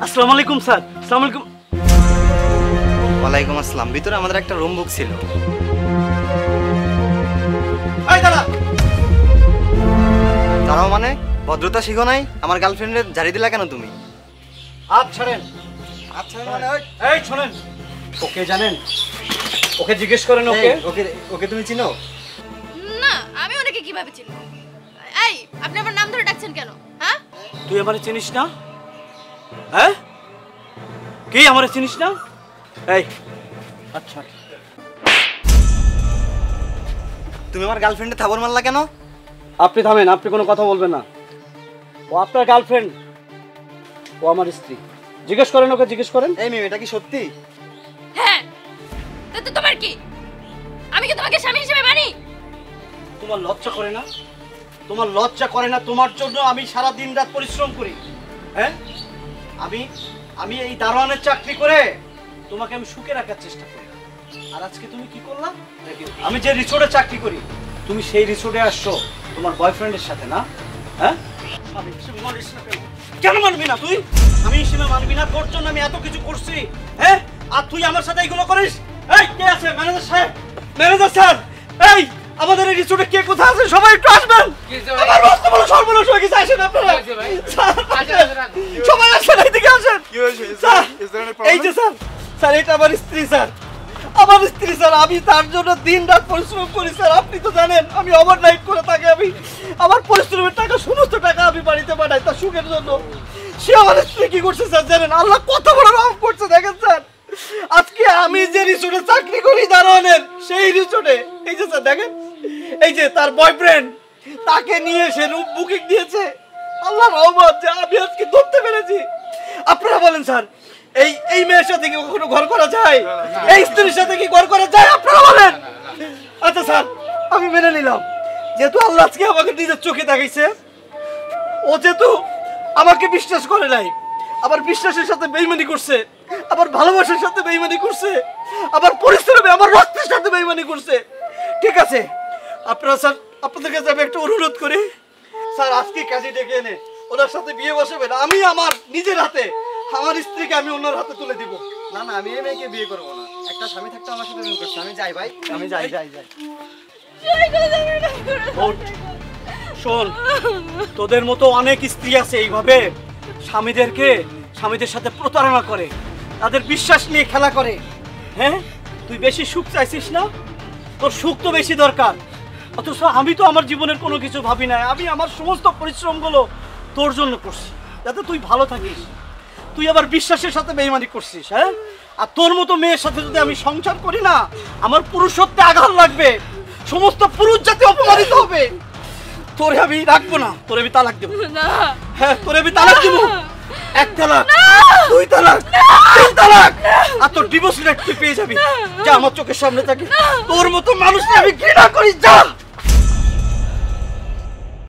আসসালামু আলাইকুম স্যার। আসসালামু আলাইকুম। ওয়ালাইকুম আসসালাম। ভিতরে আমাদের একটা রুম বুক ছিল। এই দাঁড়া। দাঁড়াও মানে? ভদ্রতা শিখো নাই? আমার গার্লফ্রেন্ডের জারি দিলা কেন তুমি? হাত ছাড়েন। আচ্ছা মানে এই শোনেন, ওকে জানেন? ওকে জিজ্ঞেস করেন। ওকে ওকে ওকে তুমি চিনো? না, আমি ওনাকে কিভাবে চিনব? এই, আপনি আমার নাম ধরে ডাকছেন কেন? হ্যাঁ? তুই আমারে চিনিস না? হ্যাঁ, কি আমারে চিনিস না? এই আচ্ছা, তুমি আমার গার্লফ্রেন্ডে থাবর মারলা কেন? আপনি থামেন। আপনি কোনো কথা বলবেন না। ও আপনার গার্লফ্রেন্ড, ও আমার স্ত্রী। জিজ্ঞেস করেন, ওকে জিজ্ঞেস করেন। এই মেয়ে, এটা কি সত্যি? হ্যাঁ। তো তোমার কি? আমি কি তোমাকে স্বামী হিসেবে মানি? তোমার লজ্জা করে না? তোমার লজ্জা করে না? তোমার জন্য আমি সারা দিন রাত পরিশ্রম করি। হ্যাঁ, আমি এই দারোয়ানের চাকরি করে তোমাকে আমি সুখে রাখার চেষ্টা করি। আর আজকে তুমি কি করলা? আমি যে রিসোর্টে চাকরি করি, তুমি সেই রিসোর্টে আসছো তোমার বয়ফ্রেন্ডের সাথে, না? হ্যাঁ, আমি হিসেবে মানিস না কেন? কেন মানবি না তুই? আমি হিসেবে মানবি না? তোর জন্য আমি এত কিছু করছি, হ্যাঁ, আর তুই আমার সাথে এইগুলো করিস? এই কে আছে? ম্যানেজার সাহেব, ম্যানেজার স্যার, এই আমাদের এই রিসোর্টে কে কোথায় আছে? সবাই একটু আসবেন। আমার বস্তু বলো সর্বনাশ হয়ে গেছে। আসেন আপনারা, সবাই আসেন, এইদিকে আসেন। স্যার, এই যে স্যার, স্যার এটা আমার স্ত্রী স্যার, আমার স্ত্রী স্যার। আমি তার জন্য দিন রাত পরিশ্রম করি স্যার। আপনি তো জানেন আমি ওভারনাইট করে থাকি। আমি আমার পরিশ্রমের টাকা, সমস্ত টাকা আমি বাড়িতে পাঠাই তার সুখের জন্য। সে আমার স্ত্রী কি করছে স্যার জানেন? আল্লাহ কত বড় রহম করছে দেখেন স্যার। আজকে আমি যে রিসোর্টে চাকরি করি দারোয়ানের, সেই রিসোর্টে এই যে স্যার দেখেন, এই যে তার বয়ফ্রেন্ড, তাকে নিয়ে সে রুম বুকিং দিয়েছে। আল্লাহ রহমত যে আমি আজকে ধরতে পেরেছি। আপনারা বলেন স্যার, এই মেয়ের সাথে কি কখনো ঘর করা যায়? এই স্ত্রীর সাথে কি ঘর করা যায়? আপনারা বলেন। আচ্ছা স্যার, আমি মেনে নিলাম, যেহেতু আল্লাহ আজকে আমাকে নিজের চোখে দেখাইছে। ও যেহেতু আমাকে বিশ্বাস করে নাই, আবার বিশ্বাসের সাথে বেইমানি করছে, আবার ভালোবাসার সাথে বেইমানি করছে, আবার পরিশ্রমে আমার রক্তের সাথে বেইমানি করছে। ঠিক আছে, আপনারা স্যার, আপনাদের কাছে আমি একটা অনুরোধ করি স্যার, আজকে কাজে ডেকে এনে ওনার সাথে বিয়ে বসাবেন। আমি আমার নিজের হাতে আমার স্ত্রীকে আমি ওনার হাতে তুলে দিব। না না, আমি এই মেয়েকে বিয়ে করবো না। একটা স্বামী থাকতে আমার সাথে বিয়ে করছে। আমি যাই ভাই, আমি যাই। শোন, তোদের মতো অনেক স্ত্রী আছে এইভাবে স্বামীদের সাথে প্রতারণা করে, তাদের বিশ্বাস নিয়ে খেলা করে। হ্যাঁ, তুই বেশি সুখ চাইছিস না? তোর সুখ তো বেশি দরকার, অথচ আমি তো আমার জীবনের কোনো কিছু ভাবি নাই। আমি আমার সমস্ত পরিশ্রমগুলো তোর জন্য করছি, যাতে তুই ভালো থাকিস। তুই আবার বিশ্বাসের সাথে বেইমানি করছিস। হ্যাঁ, আর তোর মতো মেয়ের সাথে যদি আমি সংসার করি না, আমার পুরুষত্বে আঘাত লাগবে, সমস্ত পুরুষ জাতি অপমানিত হবে। তোরে আমি রাখবো না, তোরে আমি তালাক দেবো। হ্যাঁ, তোরে আমি তালাক দেবো। 1 তালাক, 2 তালাক, 3 তালাক, আর তোর ডিভোর্স রেট তুই পেয়ে যাবি। যা আমার চোখের সামনে থাকে। তোর মতো মানুষকে আমি ঘৃণা করি। যা।